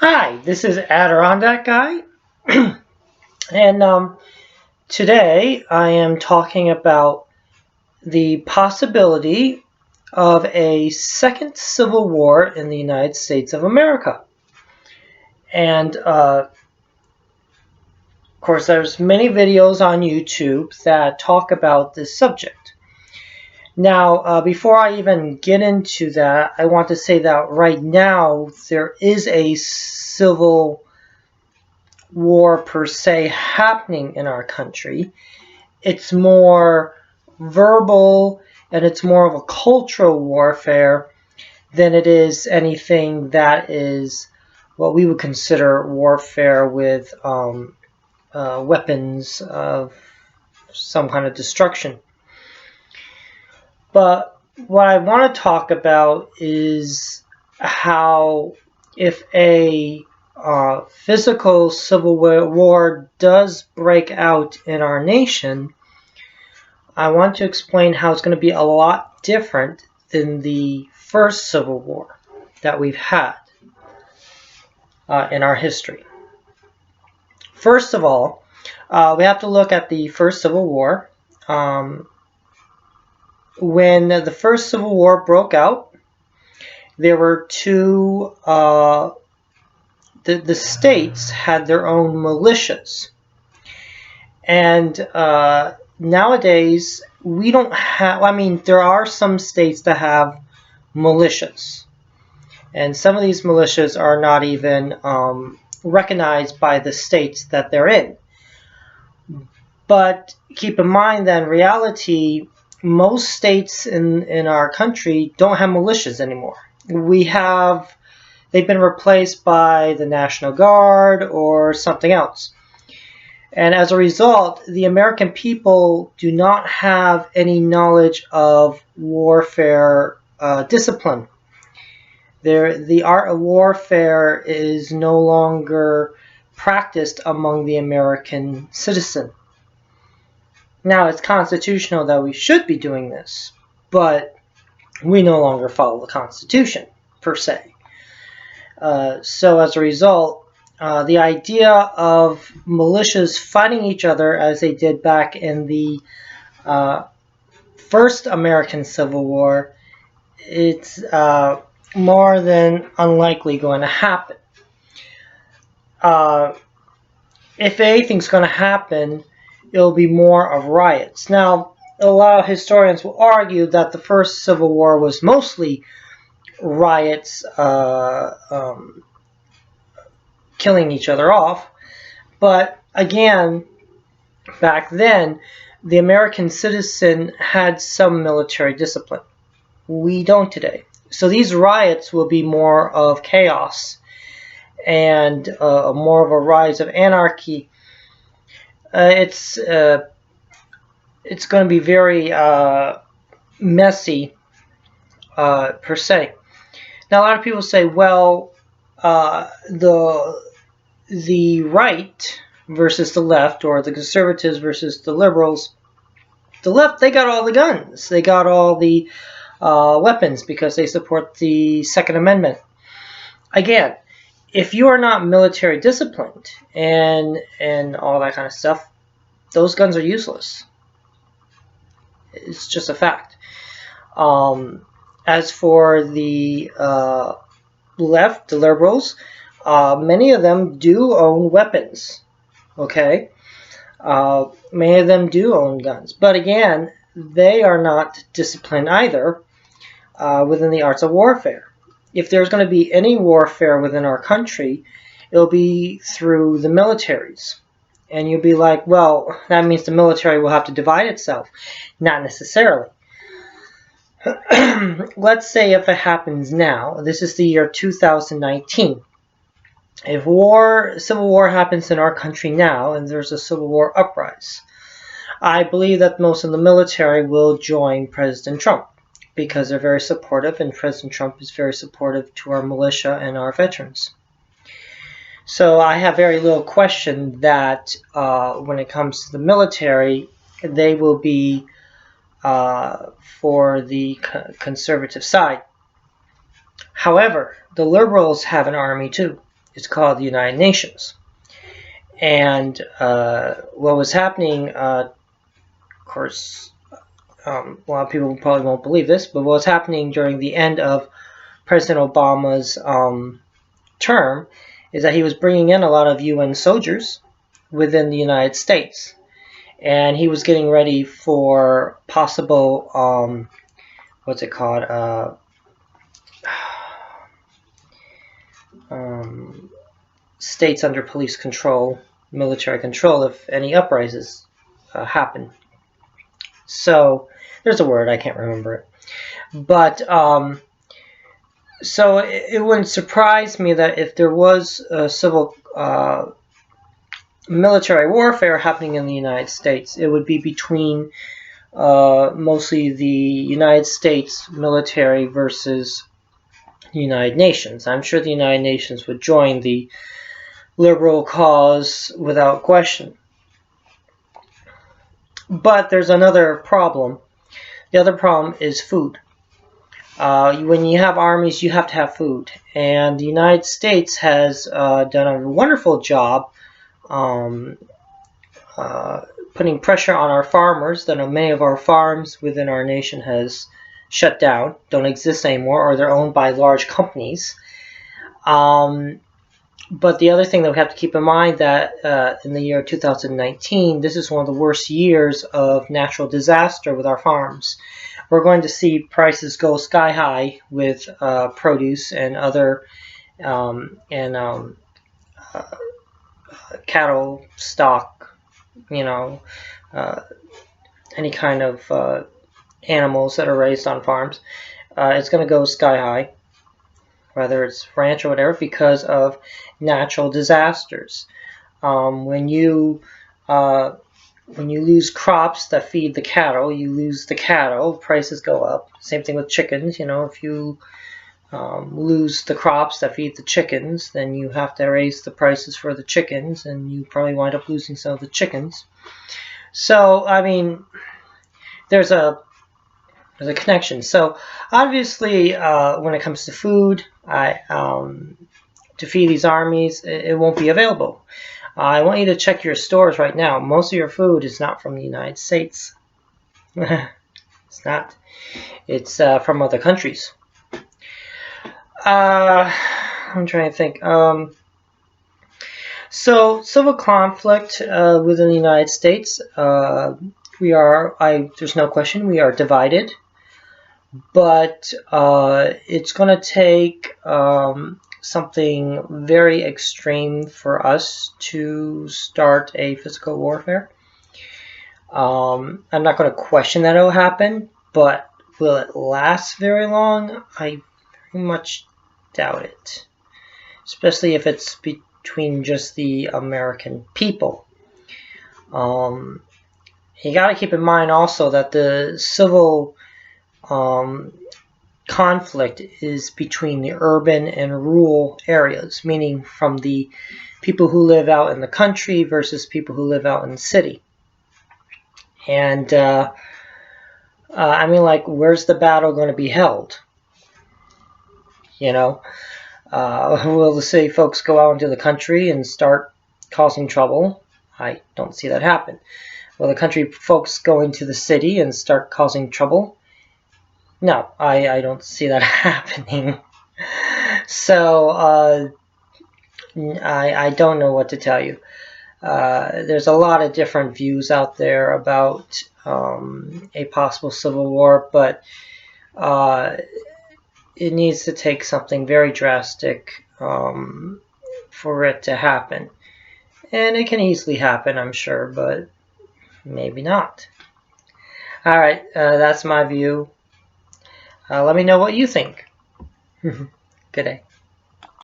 Hi, this is Adirondack Guy, and today I am talking about the possibility of a second civil war in the United States of America. And of course, there's many videos on YouTube that talk about this subject. Now, before I even get into that, I want to say that right now there is a civil war per se happening in our country. It's more verbal and it's more of a cultural warfare than it is anything that is what we would consider warfare with weapons of some kind of destruction. But what I want to talk about is how if a physical civil war does break out in our nation, I want to explain how it's going to be a lot different than the first civil war that we've had in our history. First of all, we have to look at the first civil war. When the first civil war broke out, there were two the states had their own militias. And nowadays, we don't have, there are some states that have militias. And some of these militias are not even recognized by the states that they're in. But keep in mind that in reality, most states in our country don't have militias anymore. They've been replaced by the National Guard or something else. And as a result, the American people do not have any knowledge of warfare discipline. The art of warfare is no longer practiced among the American citizen. Now, it's constitutional that we should be doing this, but we no longer follow the Constitution, per se. So as a result, the idea of militias fighting each other as they did back in the first American Civil War, it's more than unlikely going to happen. If anything's going to happen, it'll be more of riots. Now, a lot of historians will argue that the first Civil War was mostly riots, killing each other off. But again, back then, the American citizen had some military discipline. We don't today. So these riots will be more of chaos and more of a rise of anarchy. It's going to be very messy, per se. Now, a lot of people say, well, the right versus the left, or the conservatives versus the liberals. The left, they got all the guns. They got all the weapons because they support the Second Amendment. Again, if you are not military disciplined and all that kind of stuff, those guns are useless. It's just a fact. As for the left, the liberals, many of them do own weapons. Okay? Many of them do own guns. But again, they are not disciplined either within the arts of warfare. If there's going to be any warfare within our country, it'll be through the militaries. And you'll be like, well, that means the military will have to divide itself. Not necessarily. Let's say if it happens now, this is the year 2019. If civil war happens in our country now, and there's a civil war uprise, I believe that most of the military will join President Trump because they're very supportive, and President Trump is very supportive to our militia and our veterans. So I have very little question that when it comes to the military, they will be for the conservative side. However, the liberals have an army too. It's called the United Nations. And what was happening, of course, a lot of people probably won't believe this, but what was happening during the end of President Obama's term is that he was bringing in a lot of UN soldiers within the United States. And he was getting ready for possible, what's it called, states under police control, military control, if any uprisings happen. So there's a word, I can't remember it. But so it wouldn't surprise me that if there was a civil military warfare happening in the United States, it would be between mostly the United States military versus the United Nations. I'm sure the United Nations would join the liberal cause without question. But there's another problem. The other problem is food. When you have armies, you have to have food. And the United States has done a wonderful job putting pressure on our farmers. That many of our farms within our nation has shut down, don't exist anymore, or they're owned by large companies. But the other thing that we have to keep in mind that in the year 2019, this is one of the worst years of natural disaster with our farms. We're going to see prices go sky high with produce and other cattle stock, any kind of animals that are raised on farms. It's going to go sky high, whether it's ranch or whatever, because of natural disasters. When you lose crops that feed the cattle, you lose the cattle, prices go up. Same thing with chickens. If you lose the crops that feed the chickens, then you have to raise the prices for the chickens, and you probably wind up losing some of the chickens. So, I mean, there's a connection. So, obviously, when it comes to food, to feed these armies, it won't be available. I want you to check your stores right now. Most of your food is not from the United States. It's not. It's from other countries. I'm trying to think. So, civil conflict within the United States. There's no question, we are divided. But it's going to take something very extreme for us to start a physical warfare. I'm not going to question that it'll happen, but will it last very long? I very much doubt it, especially if it's between just the American people. You got to keep in mind also that the civil conflict is between the urban and rural areas, meaning from the people who live out in the country versus people who live out in the city. And I mean, like, where's the battle going to be held? Will the city folks go out into the country and start causing trouble? I don't see that happen. Will the country folks go into the city and start causing trouble? No, I don't see that happening. So I don't know what to tell you. There's a lot of different views out there about a possible civil war, but it needs to take something very drastic for it to happen. And it can easily happen, I'm sure, but maybe not. All right, that's my view. Let me know what you think. Good day.